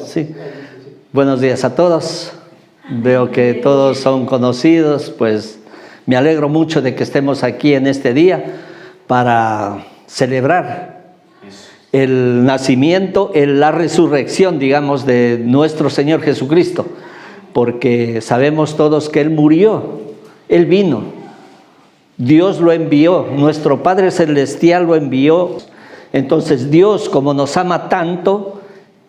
Sí. Buenos días a todos. Veo que todos son conocidos, pues me alegro mucho de que estemos aquí en este día para celebrar el nacimiento, la resurrección, digamos, de nuestro Señor Jesucristo, porque sabemos todos que Él murió, Él vino, Dios lo envió, nuestro Padre Celestial lo envió. Entonces Dios, como nos ama tanto,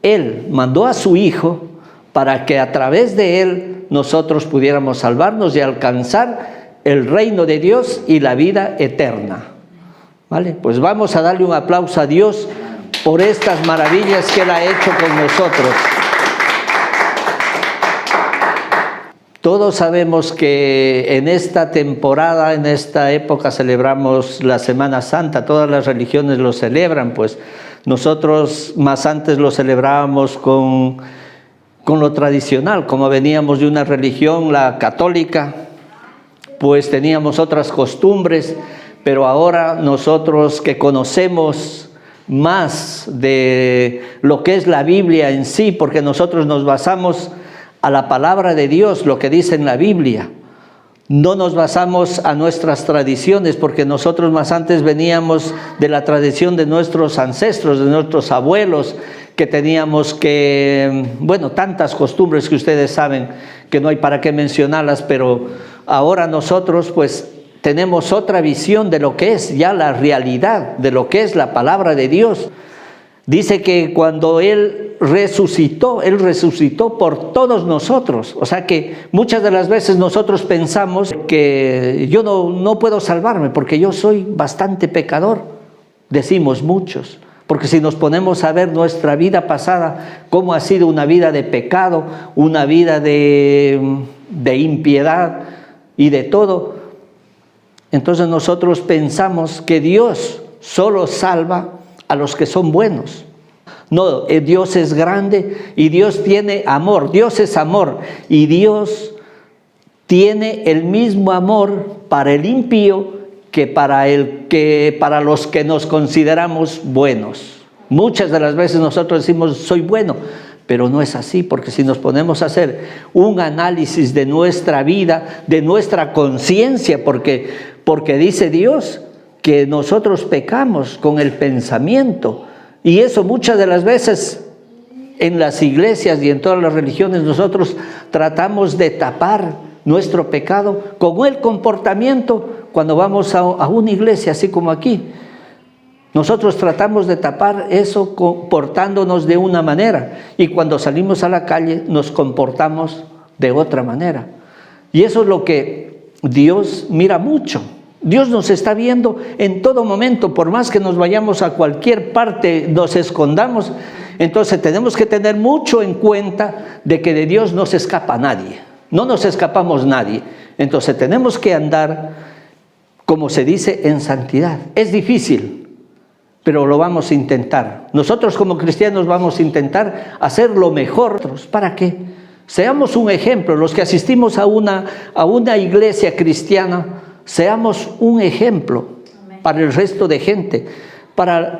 Él mandó a su Hijo para que a través de Él nosotros pudiéramos salvarnos y alcanzar el reino de Dios y la vida eterna. ¿Vale? Pues vamos a darle un aplauso a Dios por estas maravillas que Él ha hecho con nosotros. Todos sabemos que en esta temporada, en esta época celebramos la Semana Santa, todas las religiones lo celebran, pues nosotros más antes lo celebrábamos con lo tradicional, como veníamos de una religión, la católica, pues teníamos otras costumbres, pero ahora nosotros que conocemos más de lo que es la Biblia en sí, porque nosotros nos basamos a la palabra de Dios, lo que dice en la Biblia. No nos basamos a nuestras tradiciones, porque nosotros más antes veníamos de la tradición de nuestros ancestros, de nuestros abuelos, que teníamos que, bueno, tantas costumbres que ustedes saben que no hay para qué mencionarlas, pero ahora nosotros pues tenemos otra visión de lo que es ya la realidad, de lo que es la palabra de Dios. Dice que cuando Él resucitó por todos nosotros. O sea que muchas de las veces nosotros pensamos que yo no puedo salvarme porque yo soy bastante pecador. Decimos muchos. Porque si nos ponemos a ver nuestra vida pasada, cómo ha sido una vida de pecado, una vida de impiedad y de todo, entonces nosotros pensamos que Dios solo salva a los que son buenos. No, Dios es grande y Dios tiene amor. Dios es amor y Dios tiene el mismo amor para el impío que para los que nos consideramos buenos. Muchas de las veces nosotros decimos soy bueno, pero no es así, porque si nos ponemos a hacer un análisis de nuestra vida, de nuestra conciencia, porque dice Dios que nosotros pecamos con el pensamiento, y eso muchas de las veces en las iglesias y en todas las religiones nosotros tratamos de tapar nuestro pecado con el comportamiento. Cuando vamos a una iglesia, así como aquí, nosotros tratamos de tapar eso comportándonos de una manera, y cuando salimos a la calle nos comportamos de otra manera, y eso es lo que Dios mira mucho. Dios nos está viendo en todo momento, por más que nos vayamos a cualquier parte, nos escondamos. Entonces tenemos que tener mucho en cuenta de que de Dios no se escapa nadie, no nos escapamos nadie. Entonces tenemos que andar, como se dice, en santidad. Es difícil, pero lo vamos a intentar. Nosotros como cristianos vamos a intentar hacer lo mejor. ¿Para qué? Seamos un ejemplo. Los que asistimos a una iglesia cristiana, seamos un ejemplo para el resto de gente,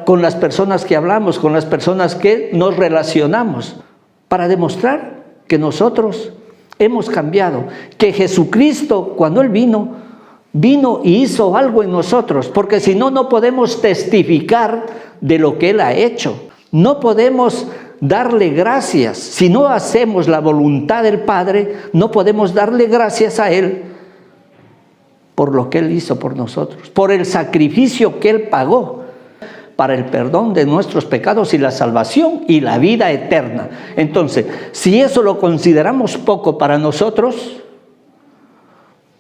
con las personas que hablamos, con las personas que nos relacionamos, para demostrar que nosotros hemos cambiado, que Jesucristo, cuando Él vino y hizo algo en nosotros, porque si no, no podemos testificar de lo que Él ha hecho. No podemos darle gracias. Si no hacemos la voluntad del Padre, no podemos darle gracias a Él por lo que Él hizo por nosotros, por el sacrificio que Él pagó para el perdón de nuestros pecados y la salvación y la vida eterna. Entonces, si eso lo consideramos poco para nosotros,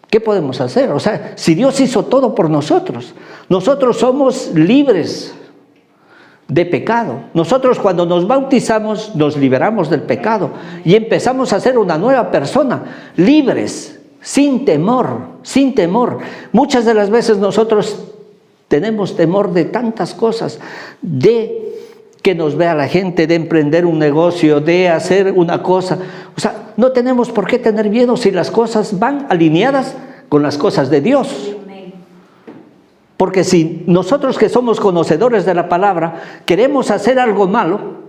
¿qué podemos hacer? O sea, si Dios hizo todo por nosotros, nosotros somos libres de pecado. Nosotros cuando nos bautizamos nos liberamos del pecado y empezamos a ser una nueva persona, libres, sin temor, sin temor. Muchas de las veces nosotros tenemos temor de tantas cosas, de que nos vea la gente, de emprender un negocio, de hacer una cosa. O sea, no tenemos por qué tener miedo si las cosas van alineadas con las cosas de Dios. Porque si nosotros que somos conocedores de la palabra queremos hacer algo malo,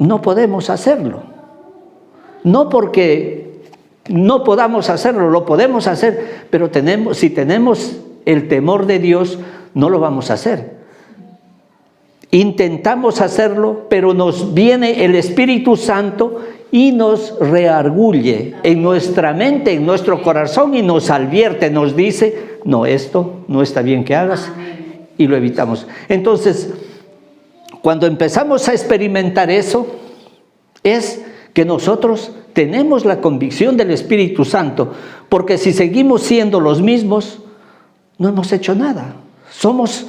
no podemos hacerlo. No porque no podamos hacerlo, lo podemos hacer, pero si tenemos el temor de Dios, no lo vamos a hacer. Intentamos hacerlo, pero nos viene el Espíritu Santo y nos reargulle en nuestra mente, en nuestro corazón, y nos advierte, nos dice, no, esto no está bien que hagas, y lo evitamos. Entonces, cuando empezamos a experimentar eso, es que nosotros tenemos la convicción del Espíritu Santo, porque si seguimos siendo los mismos, no hemos hecho nada. Somos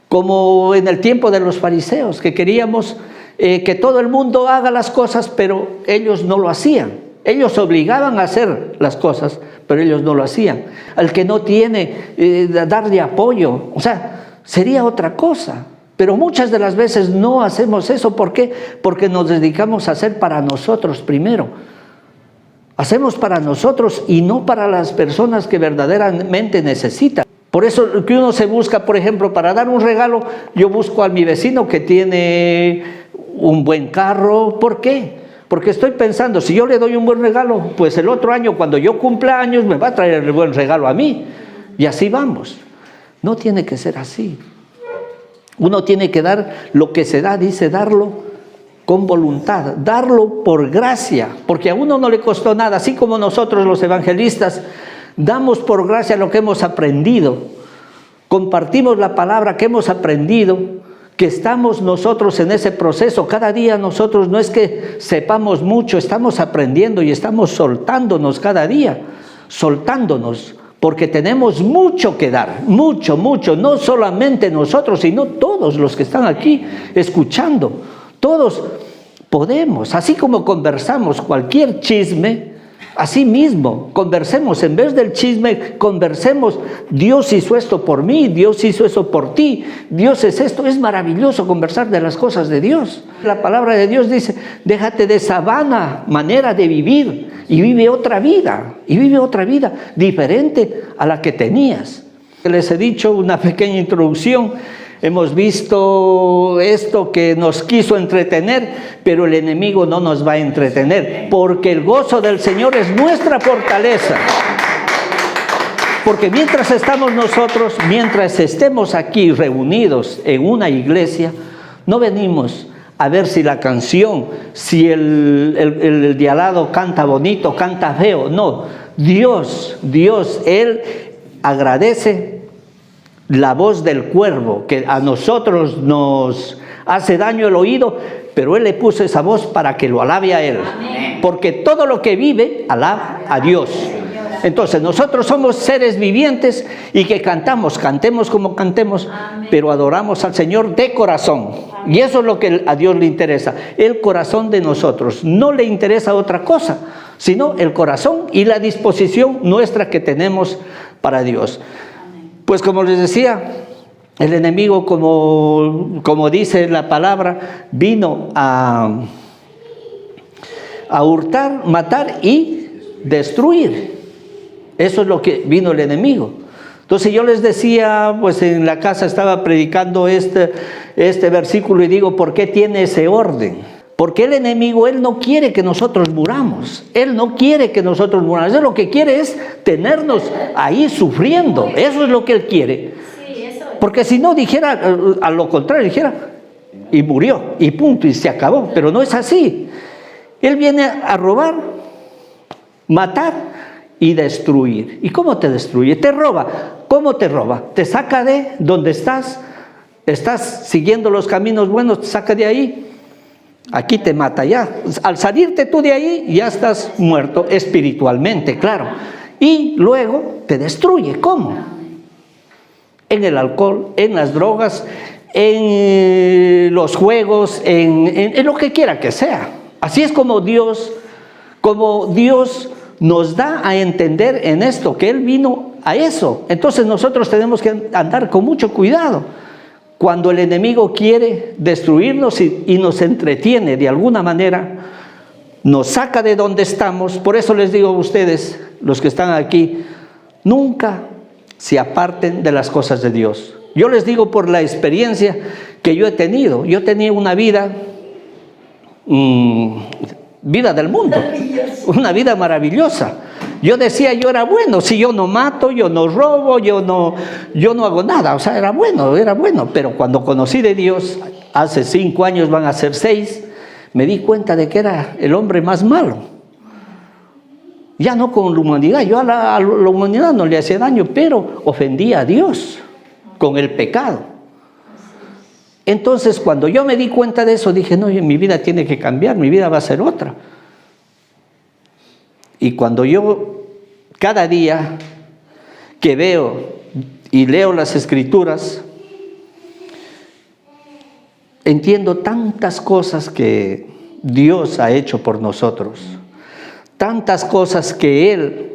como en el tiempo de los fariseos, que queríamos que todo el mundo haga las cosas, pero ellos no lo hacían. Ellos obligaban a hacer las cosas, pero ellos no lo hacían. Al que no tiene, darle apoyo, o sea, sería otra cosa. Pero muchas de las veces no hacemos eso. ¿Por qué? Porque nos dedicamos a hacer para nosotros primero. Hacemos para nosotros y no para las personas que verdaderamente necesitan. Por eso que uno se busca, por ejemplo, para dar un regalo, yo busco a mi vecino que tiene un buen carro. ¿Por qué? Porque estoy pensando, si yo le doy un buen regalo, pues el otro año, cuando yo cumpla años, me va a traer el buen regalo a mí. Y así vamos. No tiene que ser así. Uno tiene que dar lo que se da, dice, darlo con voluntad, darlo por gracia, porque a uno no le costó nada, así como nosotros los evangelistas damos por gracia lo que hemos aprendido, compartimos la palabra que hemos aprendido, que estamos nosotros en ese proceso. Cada día nosotros no es que sepamos mucho, estamos aprendiendo y estamos soltándonos cada día, soltándonos, porque tenemos mucho que dar, mucho, no solamente nosotros, sino todos los que están aquí escuchando. Todos podemos, así como conversamos cualquier chisme, así mismo conversemos. En vez del chisme, conversemos. Dios hizo esto por mí, Dios hizo eso por ti, Dios es esto. Es maravilloso conversar de las cosas de Dios. La palabra de Dios dice, déjate de esa vana manera de vivir y vive otra vida, diferente a la que tenías. Les he dicho una pequeña introducción. Hemos visto esto que nos quiso entretener, pero el enemigo no nos va a entretener, porque el gozo del Señor es nuestra fortaleza. Porque mientras estamos nosotros, mientras estemos aquí reunidos en una iglesia, no venimos a ver si la canción, si el de al lado canta bonito, canta feo. No, Dios, Él agradece la voz del cuervo, que a nosotros nos hace daño el oído, pero Él le puso esa voz para que lo alabe a Él. Amén. Porque todo lo que vive, alaba a Dios. Entonces nosotros somos seres vivientes y que cantemos como cantemos, pero adoramos al Señor de corazón. Y eso es lo que a Dios le interesa, el corazón de nosotros. No le interesa otra cosa, sino el corazón y la disposición nuestra que tenemos para Dios. Pues como les decía, el enemigo, como dice la palabra, vino a hurtar, matar y destruir. Eso es lo que vino el enemigo. Entonces yo les decía, pues en la casa estaba predicando este versículo y digo, ¿por qué tiene ese orden? Porque el enemigo, él no quiere que nosotros muramos. Él no quiere que nosotros muramos. Él lo que quiere es tenernos ahí sufriendo. Eso es lo que él quiere. Porque si no dijera, a lo contrario, dijera, y murió, y punto, y se acabó. Pero no es así. Él viene a robar, matar y destruir. ¿Y cómo te destruye? Te roba. ¿Cómo te roba? Te saca de donde estás siguiendo los caminos buenos, te saca de ahí. Aquí te mata ya. Al salirte tú de ahí, ya estás muerto espiritualmente, claro. Y luego te destruye. ¿Cómo? En el alcohol, en las drogas, en los juegos, en lo que quiera que sea. Así es como Dios nos da a entender en esto, que Él vino a eso. Entonces nosotros tenemos que andar con mucho cuidado. Cuando el enemigo quiere destruirnos y nos entretiene de alguna manera, nos saca de donde estamos. Por eso les digo a ustedes, los que están aquí, nunca se aparten de las cosas de Dios. Yo les digo por la experiencia que yo he tenido. Yo tenía una vida vida del mundo, una vida maravillosa. Yo decía, yo era bueno, si yo no mato, yo no robo, yo no hago nada, o sea, era bueno, pero cuando conocí de Dios, hace 5 años, van a ser 6, me di cuenta de que era el hombre más malo. Ya no con la humanidad, yo a la humanidad no le hacía daño, pero ofendía a Dios con el pecado. Entonces, cuando yo me di cuenta de eso, dije, no, mi vida tiene que cambiar, mi vida va a ser otra. Y cuando yo, cada día que veo y leo las Escrituras, entiendo tantas cosas que Dios ha hecho por nosotros, tantas cosas que Él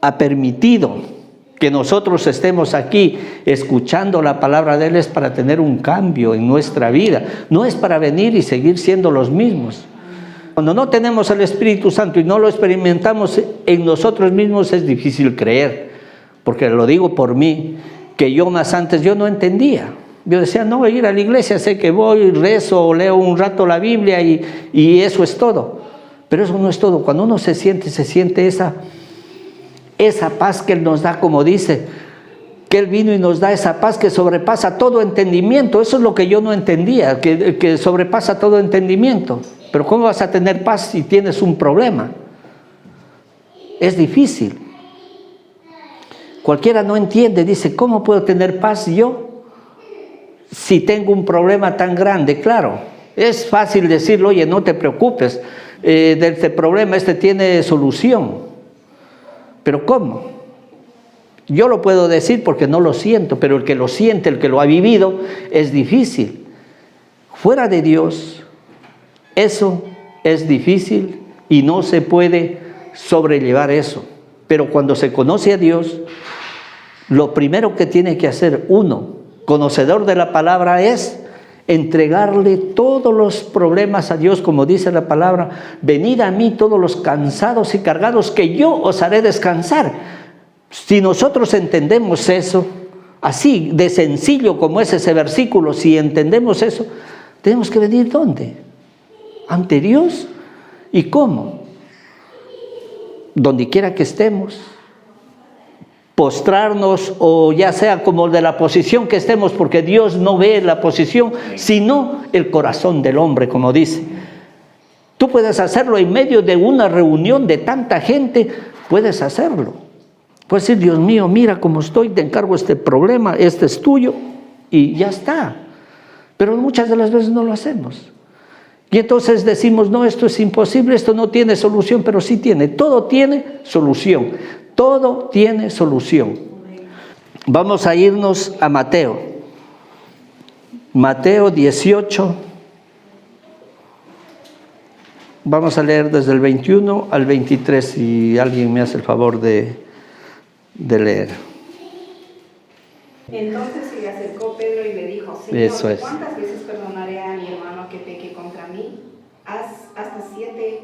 ha permitido que nosotros estemos aquí escuchando la palabra de Él, es para tener un cambio en nuestra vida, no es para venir y seguir siendo los mismos. Cuando no tenemos el Espíritu Santo y no lo experimentamos en nosotros mismos, es difícil creer, porque lo digo por mí, que yo más antes yo no entendía. Yo decía, no voy a ir a la iglesia, sé que voy, rezo, leo un rato la Biblia y eso es todo. Pero eso no es todo. Cuando uno se siente esa paz que Él nos da, como dice, que Él vino y nos da esa paz que sobrepasa todo entendimiento. Eso es lo que yo no entendía, que sobrepasa todo entendimiento. Pero ¿cómo vas a tener paz si tienes un problema? Es difícil. Cualquiera no entiende, dice, ¿cómo puedo tener paz yo si tengo un problema tan grande? Claro, es fácil decirlo, oye, no te preocupes, de este problema tiene solución. Pero ¿cómo? Yo lo puedo decir porque no lo siento, pero el que lo siente, el que lo ha vivido, es difícil. Fuera de Dios, eso es difícil y no se puede sobrellevar eso. Pero cuando se conoce a Dios, lo primero que tiene que hacer uno, conocedor de la palabra, es entregarle todos los problemas a Dios, como dice la palabra, venid a mí todos los cansados y cargados, que yo os haré descansar. Si nosotros entendemos eso, así de sencillo como es ese versículo, si entendemos eso, tenemos que venir ¿dónde? Ante Dios. ¿Y cómo? Donde quiera que estemos, postrarnos, o ya sea como de la posición que estemos, porque Dios no ve la posición, sino el corazón del hombre, como dice. Tú puedes hacerlo en medio de una reunión de tanta gente, puedes hacerlo. Puedes decir, Dios mío, mira cómo estoy, te encargo este problema, este es tuyo, y ya está. Pero muchas de las veces no lo hacemos. Y entonces decimos, no, esto es imposible, esto no tiene solución, pero sí tiene, todo tiene solución, todo tiene solución. Vamos a irnos a Mateo. Mateo 18, vamos a leer desde el 21 al 23, si alguien me hace el favor de leer. Entonces se le acercó Pedro y le dijo, Señor, ¿cuántas veces perdonaré a mi hermano que peque contra mí? ¿Hasta 7?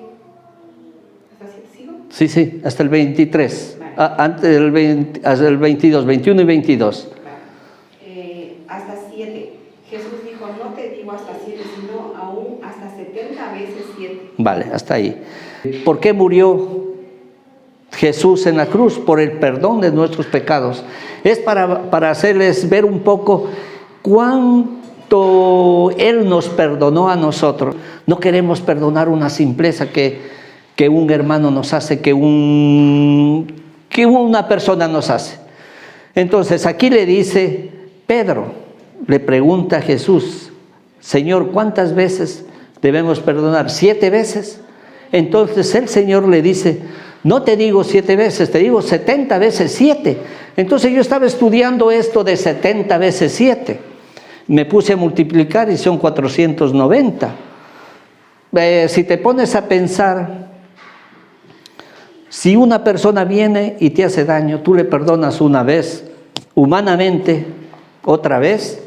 ¿Hasta 7 sigo? Sí, hasta el 23. Vale. Hasta el 22, 21 y 22. Vale. Hasta 7. Jesús dijo, no te digo hasta 7, sino aún hasta 70 veces 7. Vale, hasta ahí. ¿Por qué murió Jesús en la cruz? Por el perdón de nuestros pecados. Es para hacerles ver un poco cuánto Él nos perdonó a nosotros. No queremos perdonar una simpleza que un hermano nos hace, que una persona nos hace. Entonces aquí le dice Pedro, le pregunta a Jesús, Señor, ¿cuántas veces debemos perdonar? 7 veces. Entonces el Señor le dice, no te digo 7 veces, te digo 70 veces 7. Entonces yo estaba estudiando esto de 70 veces 7. Me puse a multiplicar y son 490. Si te pones a pensar, si una persona viene y te hace daño, tú le perdonas una vez, humanamente, otra vez,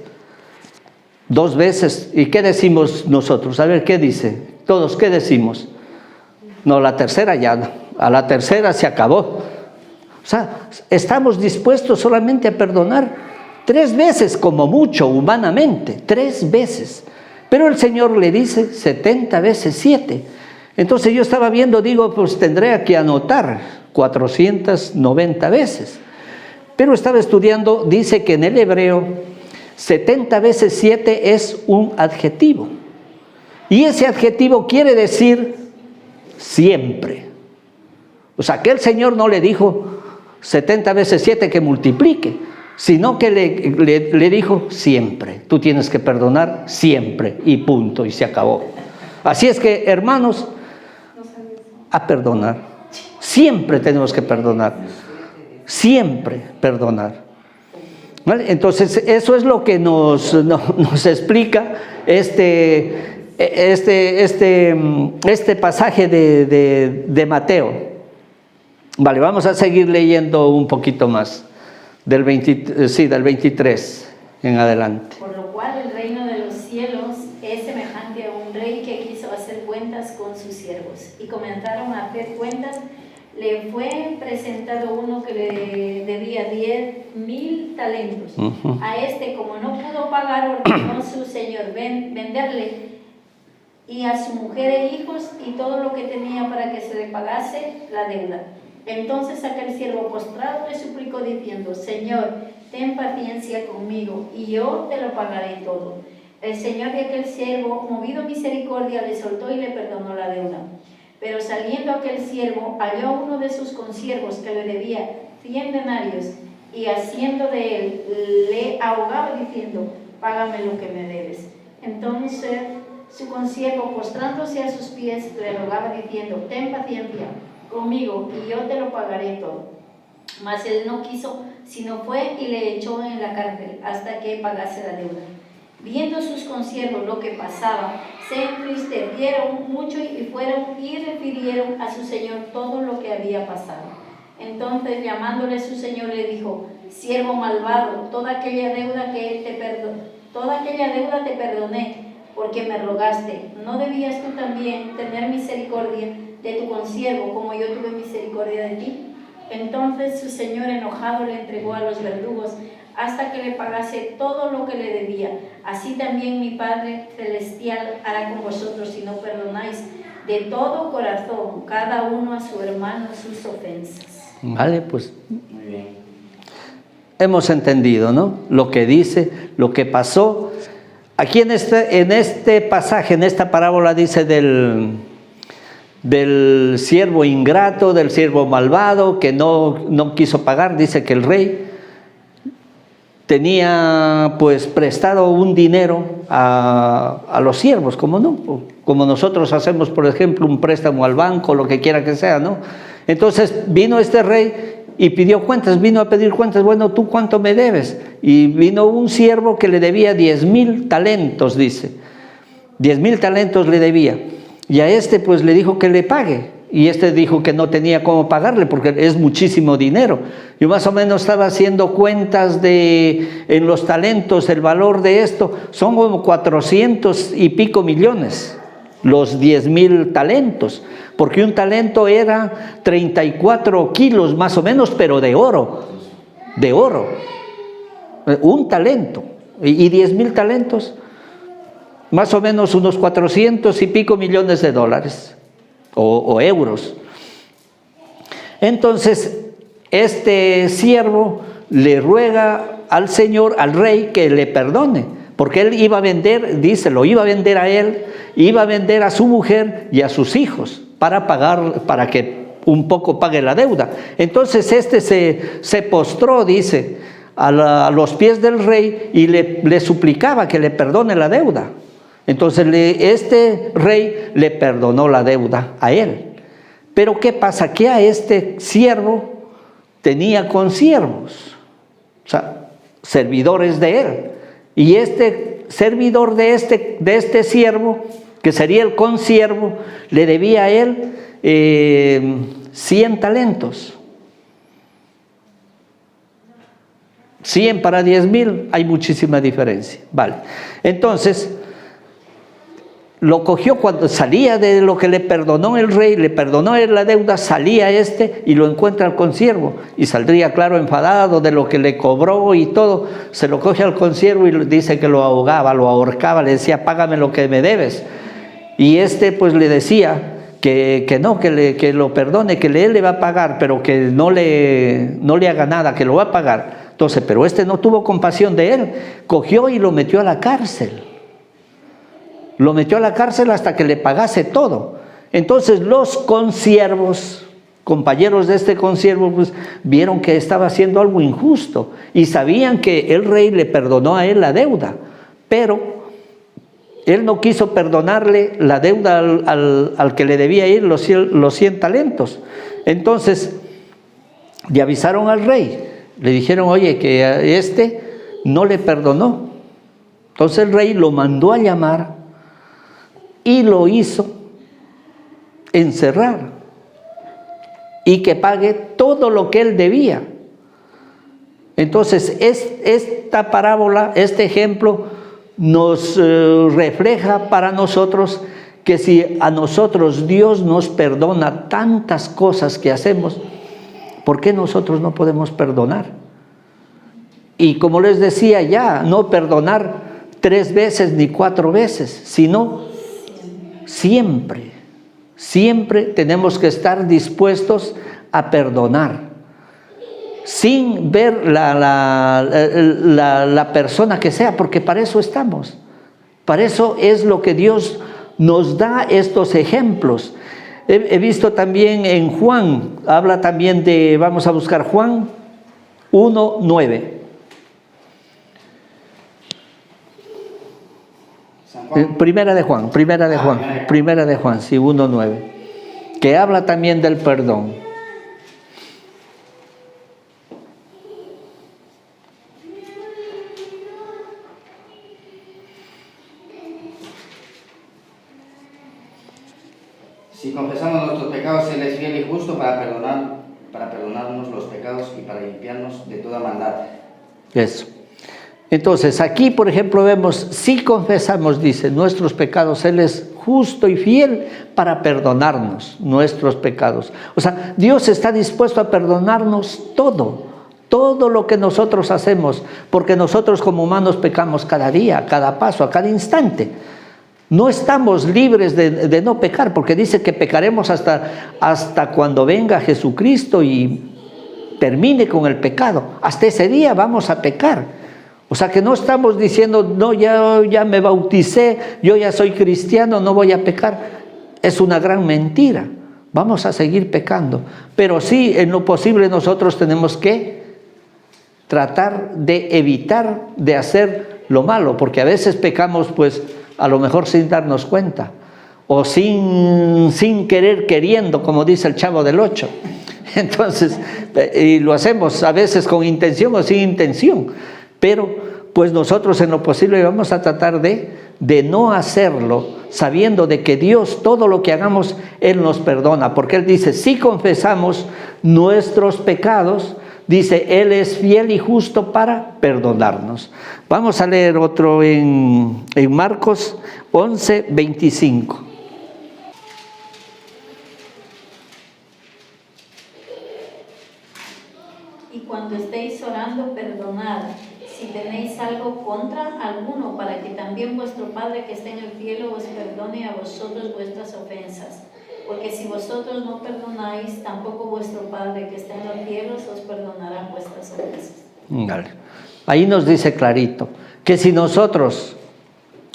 2 veces. ¿Y qué decimos nosotros? A ver, ¿qué dice? Todos, ¿qué decimos? No, la tercera ya, a la tercera se acabó. O sea, estamos dispuestos solamente a perdonar 3 veces, como mucho, humanamente, 3 veces. Pero el Señor le dice 70 veces 7. Entonces yo estaba viendo, digo, pues tendría que anotar 490 veces. Pero estaba estudiando, dice que en el hebreo 70 veces 7 es un adjetivo. Y ese adjetivo quiere decir siempre. O sea, que el Señor no le dijo 70 veces 7 que multiplique, sino que le dijo siempre. Tú tienes que perdonar siempre y punto, y se acabó. Así es que, hermanos, a perdonar. Siempre tenemos que perdonar. Siempre perdonar. ¿Vale? Entonces, eso es lo que nos explica este pasaje de Mateo. Vale, vamos a seguir leyendo un poquito más, del 23 en adelante. Por lo cual el reino de los cielos es semejante a un rey que quiso hacer cuentas con sus siervos. Y comenzaron a hacer cuentas. Le fue presentado uno que le debía 10,000 talentos. A este, como no pudo pagar, ordenó su señor venderle y a su mujer e hijos y todo lo que tenía para que se le pagase la deuda. Entonces aquel siervo postrado le suplicó diciendo: Señor, ten paciencia conmigo y yo te lo pagaré todo. El señor de aquel siervo, movido a misericordia, le soltó y le perdonó la deuda. Pero saliendo aquel siervo, halló a uno de sus consiervos que le debía 100 denarios y haciendo de él, le ahogaba diciendo: págame lo que me debes. Entonces su consiervo, postrándose a sus pies, le rogaba diciendo: ten paciencia conmigo y yo te lo pagaré todo. Mas él no quiso, sino fue y le echó en la cárcel hasta que pagase la deuda. Viendo sus consiervos lo que pasaba, se entristecieron mucho y fueron y refirieron a su señor todo lo que había pasado. Entonces, llamándole su señor, le dijo: siervo malvado, toda aquella deuda te perdoné, porque me rogaste. ¿No debías tú también tener misericordia de tu consiervo, como yo tuve misericordia de ti? Entonces su señor, enojado, le entregó a los verdugos hasta que le pagase todo lo que le debía. Así también mi Padre Celestial hará con vosotros si no perdonáis de todo corazón cada uno a su hermano sus ofensas. Vale, pues muy bien. Hemos entendido, ¿no? Lo que dice, lo que pasó. Aquí en este pasaje, en esta parábola, dice del siervo ingrato, del siervo malvado que no quiso pagar. Dice que el rey tenía pues prestado un dinero a los siervos, como nosotros hacemos, por ejemplo, un préstamo al banco, lo que quiera que sea, ¿no? Entonces vino este rey y pidió cuentas, vino a pedir cuentas. Bueno, ¿tú cuánto me debes? Y vino un siervo que le debía 10,000 talentos, dice. 10,000 talentos le debía. Y a este pues le dijo que le pague. Y este dijo que no tenía cómo pagarle porque es muchísimo dinero. Yo más o menos estaba haciendo cuentas en los talentos, el valor de esto son como 400 y pico millones, los 10,000 talentos, porque un talento era 34 kilos más o menos, pero de oro, un talento, y 10,000 talentos, más o menos unos 400 y pico millones de dólares. O euros. Entonces este siervo le ruega al señor, al rey, que le perdone, porque él iba a vender, dice, lo iba a vender a él, iba a vender a su mujer y a sus hijos para pagar, para que un poco pague la deuda. Entonces este se postró, dice, a los pies del rey y le suplicaba que le perdone la deuda. Entonces este rey le perdonó la deuda a él. Pero ¿qué pasa? Que a este siervo tenía consiervos, o sea, servidores de él. Y este servidor de este siervo, que sería el consiervo, le debía a él 100 talentos. 100 para 10,000, hay muchísima diferencia. Vale. Entonces, lo cogió cuando salía de lo que le perdonó el rey, le perdonó la deuda, salía y lo encuentra al consiervo, y saldría, claro, enfadado de lo que le cobró y todo. Se lo coge al consiervo y dice que lo ahogaba, lo ahorcaba, le decía, págame lo que me debes. Y pues le decía que no, que lo perdone, que él le va a pagar, pero que no le haga nada, que lo va a pagar. Entonces, pero no tuvo compasión de él, cogió y lo metió a la cárcel. Lo metió a la cárcel hasta que le pagase todo. Entonces los consiervos, compañeros de este consiervo, pues vieron que estaba haciendo algo injusto y sabían que el rey le perdonó a él la deuda, pero él no quiso perdonarle la deuda al que le debía ir los 100 talentos. Entonces le avisaron al rey, le dijeron, oye, que a no le perdonó. Entonces el rey lo mandó a llamar y lo hizo encerrar y que pague todo lo que él debía. Entonces esta parábola, este ejemplo nos refleja para nosotros que si a nosotros Dios nos perdona tantas cosas que hacemos, ¿por qué nosotros no podemos perdonar? Y como les decía ya, no perdonar 3 veces ni 4 veces, sino siempre tenemos que estar dispuestos a perdonar, sin ver la persona que sea, porque para eso estamos. Para eso es lo que Dios nos da estos ejemplos. He visto también en Juan, habla también vamos a buscar Juan 1:9. Primera de Juan, sí, 1:9, que habla también del perdón. Si confesamos nuestros pecados, Él es fiel y justo para perdonarnos los pecados y para limpiarnos de toda maldad. Eso. Entonces, aquí, por ejemplo, vemos, si confesamos, dice, nuestros pecados, Él es justo y fiel para perdonarnos nuestros pecados. O sea, Dios está dispuesto a perdonarnos todo lo que nosotros hacemos, porque nosotros como humanos pecamos cada día, a cada paso, a cada instante. No estamos libres de no pecar, porque dice que pecaremos hasta cuando venga Jesucristo y termine con el pecado. Hasta ese día vamos a pecar. O sea que no estamos diciendo, no, ya me bauticé, yo ya soy cristiano, no voy a pecar. Es una gran mentira. Vamos a seguir pecando. Pero sí, en lo posible nosotros tenemos que tratar de evitar de hacer lo malo, porque a veces pecamos pues a lo mejor sin darnos cuenta, o sin querer queriendo, como dice el Chavo del 8. Entonces, y lo hacemos a veces con intención o sin intención. Pero pues nosotros en lo posible vamos a tratar de no hacerlo, sabiendo de que Dios todo lo que hagamos, Él nos perdona. Porque Él dice, si confesamos nuestros pecados, dice, Él es fiel y justo para perdonarnos. Vamos a leer otro en Marcos 11:25. Y cuando estéis orando, perdonad si tenéis algo contra alguno, para que también vuestro Padre que está en el cielo os perdone a vosotros vuestras ofensas. Porque si vosotros no perdonáis, tampoco vuestro Padre que está en los cielos os perdonará vuestras ofensas. Vale. Ahí nos dice clarito que si nosotros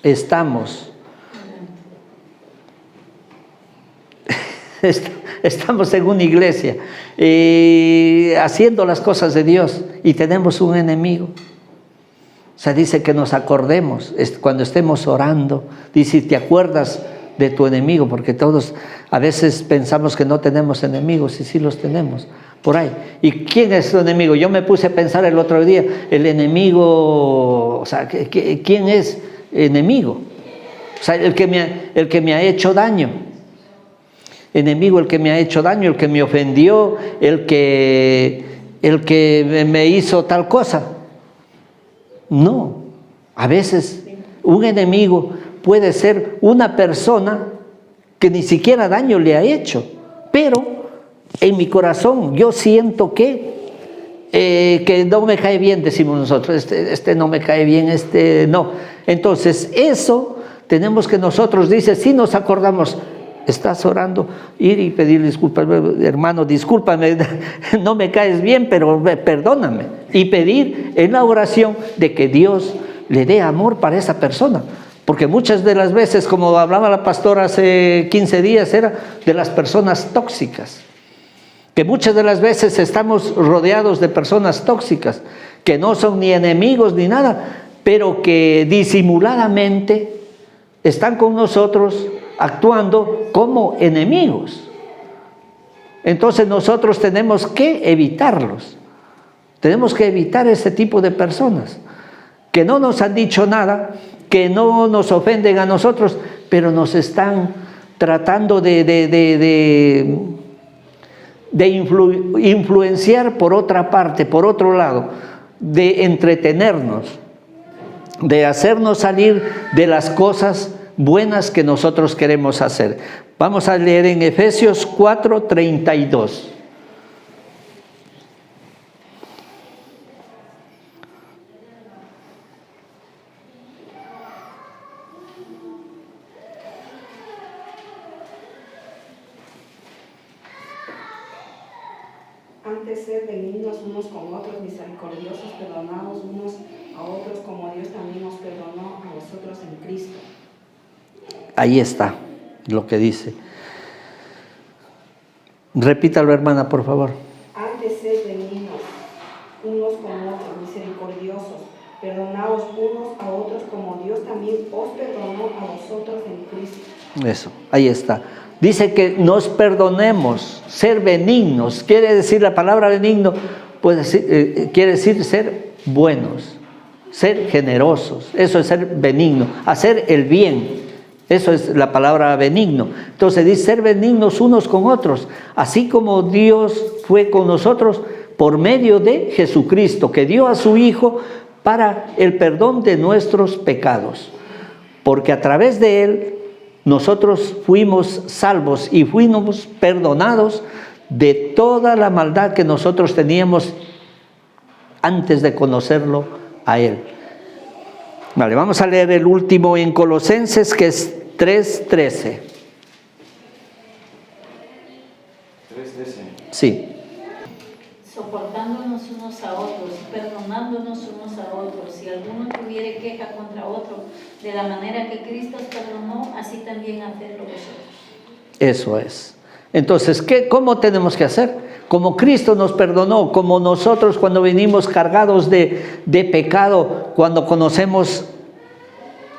estamos en una iglesia haciendo las cosas de Dios y tenemos un enemigo, o sea, dice que nos acordemos cuando estemos orando, dice, te acuerdas de tu enemigo, porque todos a veces pensamos que no tenemos enemigos y sí los tenemos por ahí. ¿Y quién es tu enemigo? Yo me puse a pensar el otro día, el enemigo, o sea, ¿quién es enemigo? O sea, el que me ha hecho daño. Enemigo, el que me ha hecho daño, el que me ofendió, el que me hizo tal cosa. No, a veces un enemigo puede ser una persona que ni siquiera daño le ha hecho, pero en mi corazón yo siento que no me cae bien, decimos nosotros, este no me cae bien, este no. Entonces eso tenemos que nosotros, dice, si nos acordamos, estás orando, ir y pedir disculpas, hermano, discúlpame, no me caes bien, pero perdóname. Y pedir en la oración de que Dios le dé amor para esa persona. Porque muchas de las veces, como hablaba la pastora hace 15 días, era de las personas tóxicas. Que muchas de las veces estamos rodeados de personas tóxicas, que no son ni enemigos ni nada, pero que disimuladamente están con nosotros actuando como enemigos. Entonces nosotros tenemos que evitarlos. Tenemos que evitar ese tipo de personas que no nos han dicho nada, que no nos ofenden a nosotros, pero nos están tratando de influenciar por otra parte, por otro lado, de entretenernos, de hacernos salir de las cosas buenas que nosotros queremos hacer. Vamos a leer en Efesios 4:32. Antes sed benignos unos con otros, misericordiosos, perdonados unos a otros, como Dios también os perdonó a vosotros en Cristo. Ahí está lo que dice. Repítalo, hermana, por favor. Antes sed benignos unos con otros, misericordiosos, perdonados unos a otros, como Dios también os perdonó a vosotros en Cristo. Eso, ahí está. Dice que nos perdonemos, ser benignos. Quiere decir la palabra benigno, quiere decir ser buenos, ser generosos. Eso es ser benigno, hacer el bien. Eso es la palabra benigno. Entonces dice ser benignos unos con otros, así como Dios fue con nosotros por medio de Jesucristo, que dio a su Hijo para el perdón de nuestros pecados. Porque a través de Él nosotros fuimos salvos y fuimos perdonados de toda la maldad que nosotros teníamos antes de conocerlo a Él. Vale, vamos a leer el último en Colosenses, que es 3:13. 3:13. Sí. Soportándonos unos a otros, perdonándonos unos a otros. Si alguno tuviere queja contra otro, de la manera que Cristo os perdonó, así también hacedlo vosotros. Eso es. Entonces, ¿cómo tenemos que hacer? Como Cristo nos perdonó, como nosotros cuando venimos cargados de pecado, cuando conocemos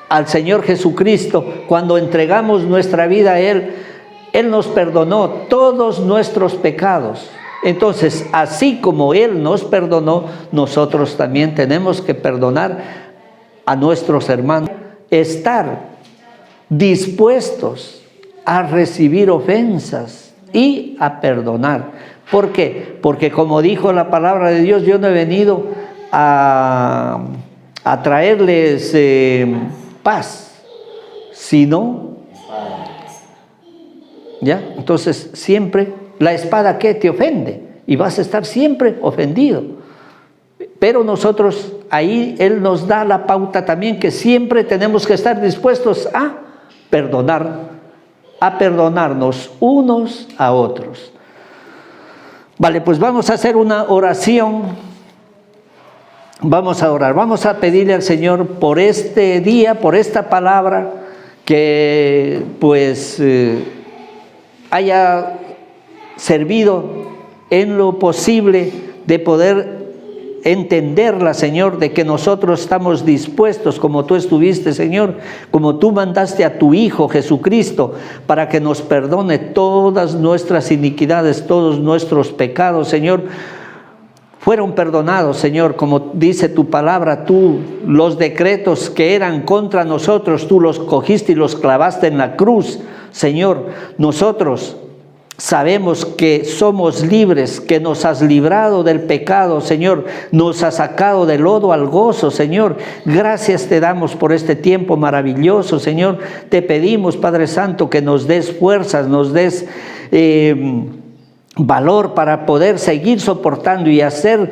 al Señor Jesucristo, cuando entregamos nuestra vida a Él, Él nos perdonó todos nuestros pecados. Entonces, así como Él nos perdonó, nosotros también tenemos que perdonar a nuestros hermanos. Estar dispuestos a recibir ofensas y a perdonar. ¿Por qué? Porque como dijo la palabra de Dios, yo no he venido a traerles paz, sino ¿ya? Entonces siempre la espada que te ofende y vas a estar siempre ofendido. Pero nosotros ahí Él nos da la pauta también que siempre tenemos que estar dispuestos a perdonar, a perdonarnos unos a otros. Vale, pues vamos a hacer una oración. Vamos a orar, vamos a pedirle al Señor por este día, por esta palabra, que pues haya servido en lo posible de poder entenderla, Señor, de que nosotros estamos dispuestos, como tú estuviste, Señor, como tú mandaste a tu Hijo Jesucristo, para que nos perdone todas nuestras iniquidades, todos nuestros pecados, Señor. Fueron perdonados, Señor, como dice tu palabra, tú los decretos que eran contra nosotros, tú los cogiste y los clavaste en la cruz, Señor. Nosotros Sabemos que somos libres, que nos has librado del pecado, Señor. Nos has sacado del lodo al gozo, Señor. Gracias te damos por este tiempo maravilloso, Señor. Te pedimos, Padre Santo, que nos des fuerzas, nos des valor para poder seguir soportando y hacer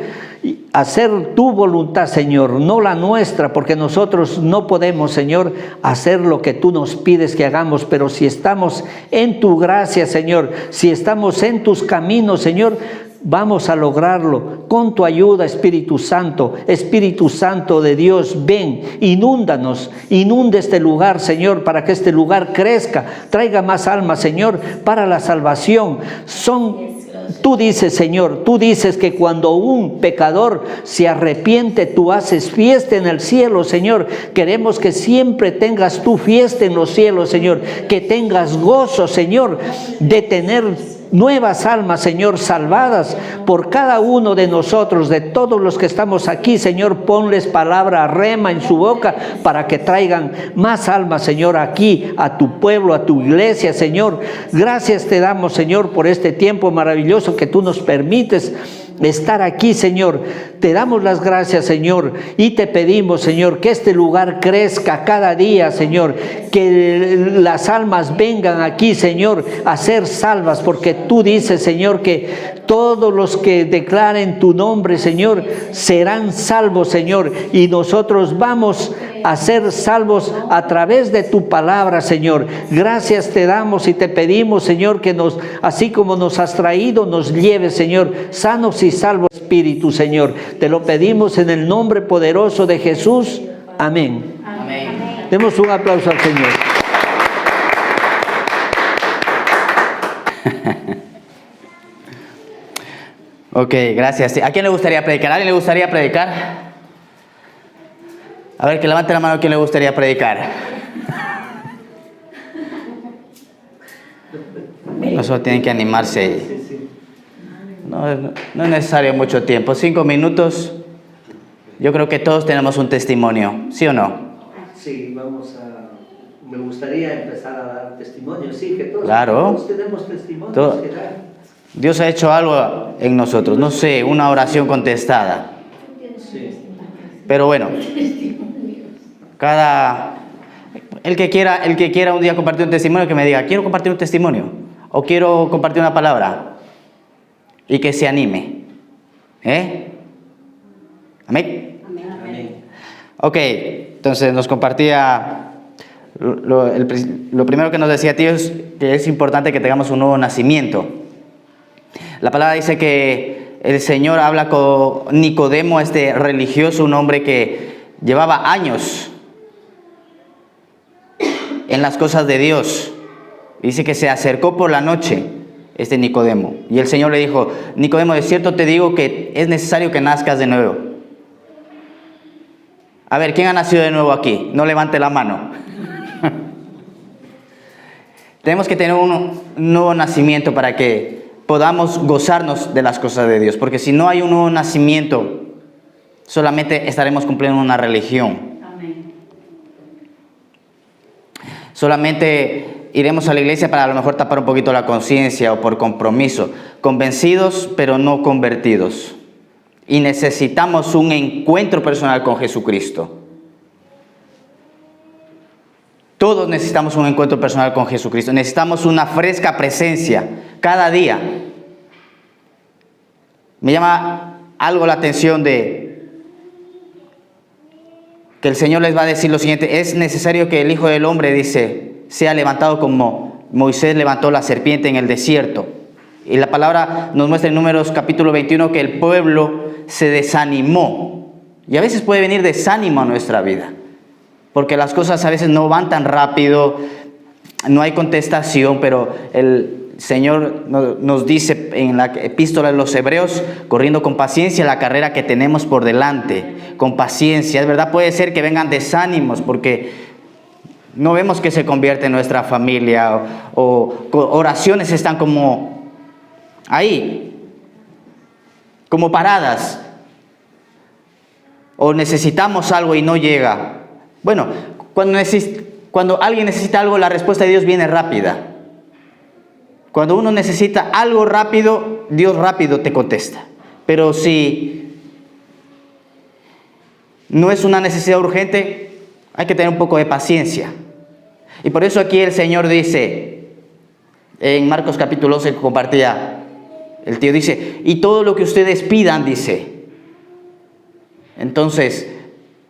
tu voluntad, Señor, no la nuestra, porque nosotros no podemos, Señor, hacer lo que tú nos pides que hagamos, pero si estamos en tu gracia, Señor, si estamos en tus caminos, Señor, vamos a lograrlo con tu ayuda, Espíritu Santo de Dios, ven, inúndanos, inunda este lugar, Señor, para que este lugar crezca, traiga más almas, Señor, para la salvación. Tú dices, Señor, tú dices que cuando un pecador se arrepiente, tú haces fiesta en el cielo, Señor. Queremos que siempre tengas tu fiesta en los cielos, Señor, que tengas gozo, Señor, de tener nuevas almas, Señor, salvadas por cada uno de nosotros, de todos los que estamos aquí, Señor. Ponles palabra rema en su boca para que traigan más almas, Señor, aquí a tu pueblo, a tu iglesia, Señor. Gracias te damos, Señor, por este tiempo maravilloso que tú nos permites estar aquí, Señor. Te damos las gracias, Señor, y te pedimos, Señor, que este lugar crezca cada día, Señor, que las almas vengan aquí, Señor, a ser salvas, porque tú dices, Señor, que todos los que declaren tu nombre, Señor, serán salvos, Señor, y nosotros vamos a ser salvos a través de tu palabra, Señor. Gracias te damos y te pedimos, Señor, que así como nos has traído, nos lleves, Señor, sanos y salvos, Espíritu, Señor. Te lo pedimos en el nombre poderoso de Jesús. Amén. Amén. Demos un aplauso al Señor. Ok, gracias. ¿A quién le gustaría predicar? ¿A alguien le gustaría predicar? A ver, que levante la mano a quien le gustaría predicar. No solo tienen que animarse. No es necesario mucho tiempo. 5 minutos. Yo creo que todos tenemos un testimonio, ¿sí o no? Sí, me gustaría empezar a dar testimonio. Sí, que todos tenemos testimonios que dar. Dios ha hecho algo en nosotros. No sé, una oración contestada. Sí. Pero bueno. El que quiera un día compartir un testimonio, que me diga, quiero compartir un testimonio o quiero compartir una palabra, y que se anime. ¿Amén? Amén. Ok, entonces nos compartía lo primero que nos decía tío es que es importante que tengamos un nuevo nacimiento. La palabra dice que el Señor habla con Nicodemo, este religioso, un hombre que llevaba años en las cosas de Dios. Dice que se acercó por la noche este Nicodemo y el Señor le dijo, Nicodemo, de cierto te digo que es necesario que nazcas de nuevo. A ver, ¿quién ha nacido de nuevo aquí? No levante la mano. Tenemos que tener un nuevo nacimiento para que podamos gozarnos de las cosas de Dios, porque si no hay un nuevo nacimiento, solamente estaremos cumpliendo una religión. Amén. Solamente iremos a la iglesia para a lo mejor tapar un poquito la conciencia o por compromiso, convencidos pero no convertidos. Y necesitamos un encuentro personal con Jesucristo. Todos necesitamos un encuentro personal con Jesucristo. Necesitamos una fresca presencia cada día. Me llama algo la atención de que el Señor les va a decir lo siguiente. Es necesario que el Hijo del Hombre, dice, sea levantado como Moisés levantó la serpiente en el desierto. Y la palabra nos muestra en Números capítulo 21 que el pueblo se desanimó. Y a veces puede venir desánimo a nuestra vida, porque las cosas a veces no van tan rápido, no hay contestación, pero el Señor nos dice en la epístola de los Hebreos, corriendo con paciencia la carrera que tenemos por delante, con paciencia. Es verdad, puede ser que vengan desánimos, porque no vemos que se convierte en nuestra familia, o oraciones están como ahí, como paradas, o necesitamos algo y no llega. Bueno, cuando alguien necesita algo, la respuesta de Dios viene rápida. Cuando uno necesita algo rápido, Dios rápido te contesta. Pero si no es una necesidad urgente, hay que tener un poco de paciencia. Y por eso aquí el Señor dice, en Marcos capítulo 11 que compartía el tío, dice, y todo lo que ustedes pidan, dice. Entonces,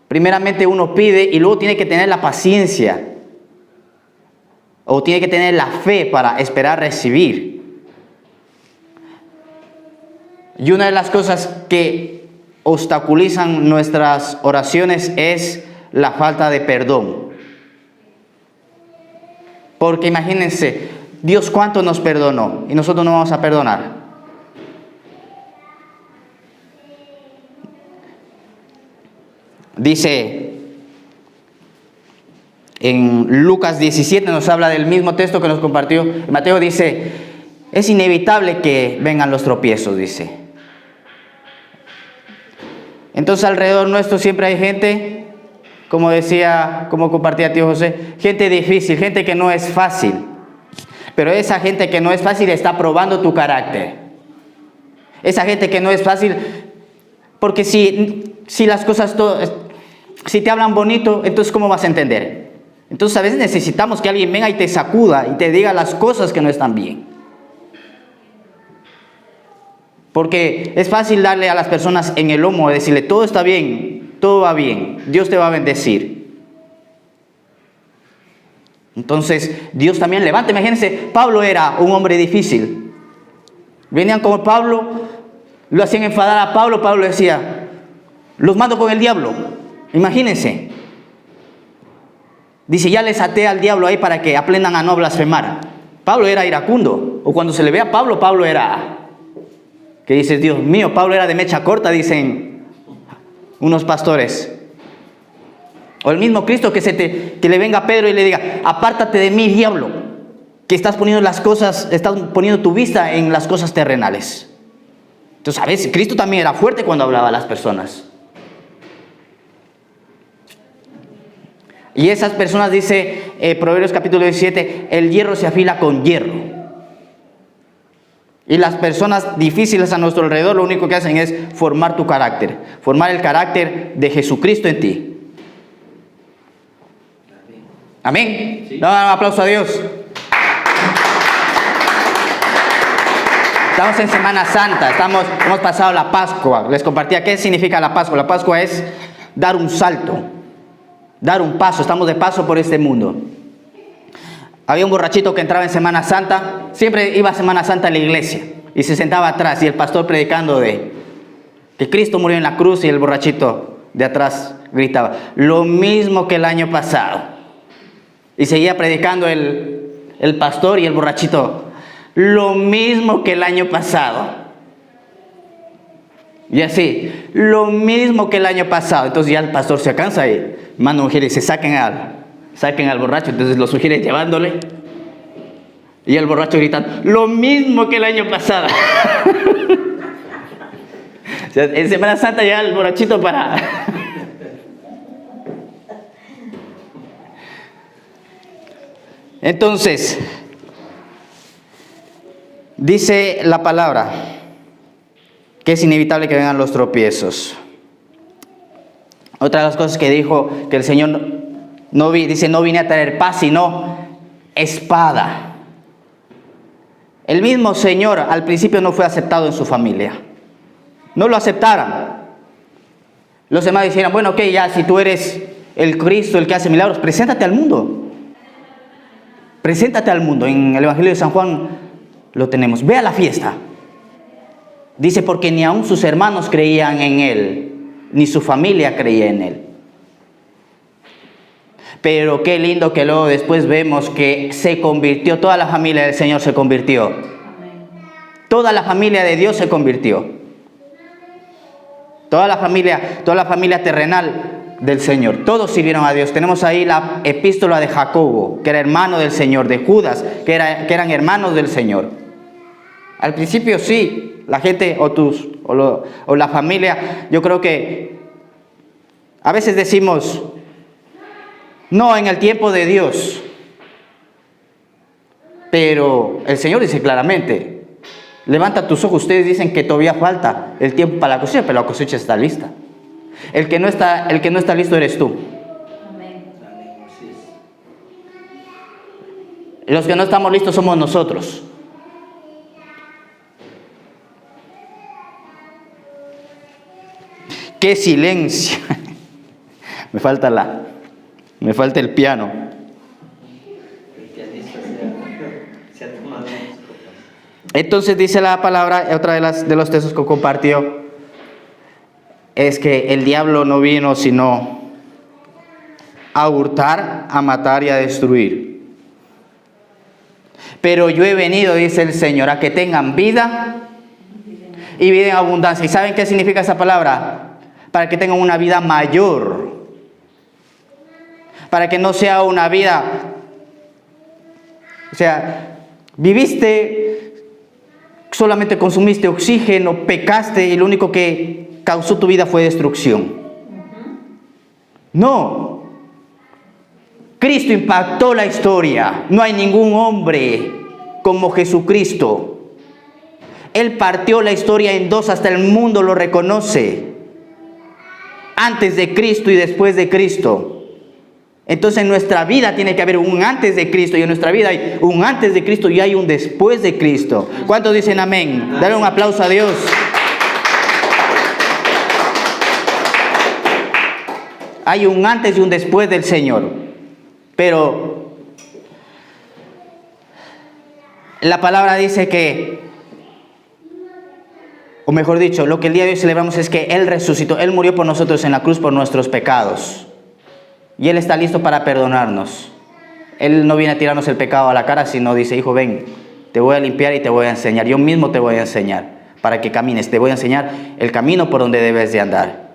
primeramente uno pide y luego tiene que tener la paciencia. O tiene que tener la fe para esperar recibir. Y una de las cosas que obstaculizan nuestras oraciones es la falta de perdón. Porque imagínense, Dios cuánto nos perdonó y nosotros no vamos a perdonar. Dice en Lucas 17, nos habla del mismo texto que nos compartió Mateo, dice, es inevitable que vengan los tropiezos, dice. Entonces alrededor nuestro siempre hay gente, como decía, como compartía tío José, gente difícil, gente que no es fácil. Pero esa gente que no es fácil está probando tu carácter. Esa gente que no es fácil, porque si las cosas, si te hablan bonito, entonces ¿cómo vas a entender? Entonces a veces necesitamos que alguien venga y te sacuda y te diga las cosas que no están bien. Porque es fácil darle a las personas en el lomo y decirle, todo está bien, todo va bien, Dios te va a bendecir. Entonces Dios también levanta. Imagínense, Pablo era un hombre difícil. Venían con Pablo, lo hacían enfadar a Pablo, Pablo decía, los mando con el diablo. Imagínense. Dice, ya les até al diablo ahí para que aprendan a no blasfemar. Pablo era iracundo. O cuando se le ve a Pablo, Pablo era... Que dices, Dios mío, Pablo era de mecha corta, dicen unos pastores. O el mismo Cristo que le venga a Pedro y le diga, apártate de mí, diablo, que estás poniendo tu vista en las cosas terrenales. Entonces, a veces, Cristo también era fuerte cuando hablaba a las personas. Y esas personas, dice Proverbios capítulo 17, el hierro se afila con hierro. Y las personas difíciles a nuestro alrededor lo único que hacen es formar tu carácter, formar el carácter de Jesucristo en ti. Amén. Sí. Dame un aplauso a Dios. Estamos en Semana Santa, hemos pasado la Pascua. Les compartía qué significa la Pascua. La Pascua es dar un salto, dar un paso. Estamos de paso por este mundo. Había un borrachito que entraba en Semana Santa, siempre iba a Semana Santa a la iglesia y se sentaba atrás y el pastor predicando de que Cristo murió en la cruz y el borrachito de atrás gritaba, lo mismo que el año pasado. Y seguía predicando el pastor y el borrachito, lo mismo que el año pasado. Y así, lo mismo que el año pasado. Entonces ya el pastor se cansa y manda un mujer y se saquen al borracho, entonces lo sugiere llevándole. Y el borracho grita, lo mismo que el año pasado. O sea, en Semana Santa ya el borrachito para... Entonces, dice la palabra que es inevitable que vengan los tropiezos. Otra de las cosas que dijo que el Señor no vine a traer paz, sino espada. El mismo Señor al principio no fue aceptado en su familia. No lo aceptaron. Los demás dijeron, bueno, ok, ya si tú eres el Cristo, el que hace milagros, preséntate al mundo. Preséntate al mundo. En el Evangelio de San Juan lo tenemos. Ve a la fiesta. Dice, porque ni aun sus hermanos creían en él, ni su familia creía en él. Pero qué lindo que luego después vemos que se convirtió, toda la familia del Señor se convirtió. Toda la familia de Dios se convirtió. Toda la familia terrenal del Señor. Todos sirvieron a Dios. Tenemos ahí la epístola de Jacobo, que era hermano del Señor, de Judas, que eran hermanos del Señor. Al principio sí, la gente o la familia, yo creo que a veces decimos, no, en el tiempo de Dios. Pero el Señor dice claramente, levanta tus ojos. Ustedes dicen que todavía falta el tiempo para la cosecha, pero la cosecha está lista. El que no está listo eres tú. Amén. Los que no estamos listos somos nosotros. ¡Qué silencio! Me falta el piano. El pianista se ha tomado unas copas. Entonces dice la palabra, otra de los textos que compartió, es que el diablo no vino sino a hurtar, a matar y a destruir. Pero yo he venido, dice el Señor, a que tengan vida y vida en abundancia. ¿Y saben qué significa esa palabra? Para que tengan una vida mayor. Para que no sea una vida, o sea, viviste, solamente consumiste oxígeno, pecaste y lo único que causó tu vida fue destrucción. No. Cristo impactó la historia. No hay ningún hombre como Jesucristo. Él partió la historia en dos, hasta el mundo lo reconoce. Antes de Cristo y después de Cristo. Entonces en nuestra vida tiene que haber un antes de Cristo, y en nuestra vida hay un antes de Cristo y hay un después de Cristo. ¿Cuántos dicen amén? Dale un aplauso a Dios. Hay un antes y un después del Señor. Pero la palabra dice que, o mejor dicho, lo que el día de hoy celebramos es que Él resucitó. Él murió por nosotros en la cruz por nuestros pecados. Y Él está listo para perdonarnos. Él no viene a tirarnos el pecado a la cara, sino dice, hijo, ven, te voy a limpiar y te voy a enseñar. Yo mismo te voy a enseñar para que camines. Te voy a enseñar el camino por donde debes de andar.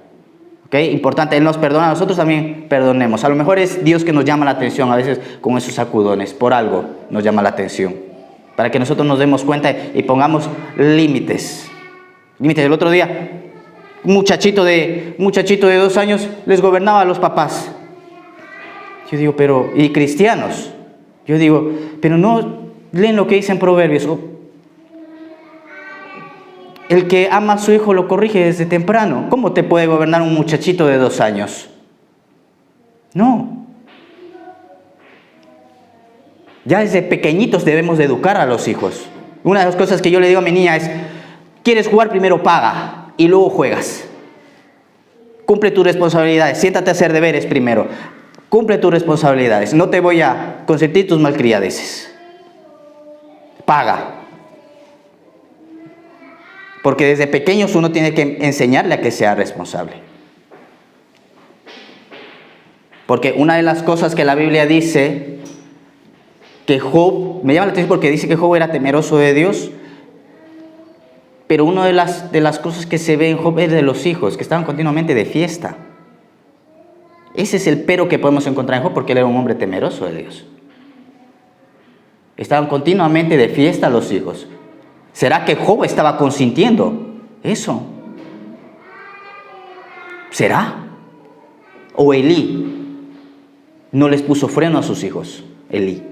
¿Ok? Importante, Él nos perdona, nosotros también perdonemos. A lo mejor es Dios que nos llama la atención a veces con esos sacudones. Por algo nos llama la atención. Para que nosotros nos demos cuenta y pongamos límites. Límites. El otro día, un muchachito de 2 años les gobernaba a los papás. Yo digo, pero, y cristianos, yo digo, pero no leen lo que dicen Proverbios. El que ama a su hijo lo corrige desde temprano. ¿Cómo te puede gobernar un muchachito de 2 años? No. Ya desde pequeñitos debemos de educar a los hijos. Una de las cosas que yo le digo a mi niña es, ¿quieres jugar? Primero paga y luego juegas. Cumple tus responsabilidades, siéntate a hacer deberes primero. Cumple tus responsabilidades, no te voy a consentir tus malcriadeces. Paga. Porque desde pequeños uno tiene que enseñarle a que sea responsable. Porque una de las cosas que la Biblia dice, que Job, me llama la atención porque dice que Job era temeroso de Dios, pero una de las cosas que se ve en Job es de los hijos, que estaban continuamente de fiesta. Ese es el pero que podemos encontrar en Job, porque él era un hombre temeroso de Dios. Estaban continuamente de fiesta los hijos. ¿Será que Job estaba consintiendo eso? ¿Será? ¿O Elí no les puso freno a sus hijos? Elí.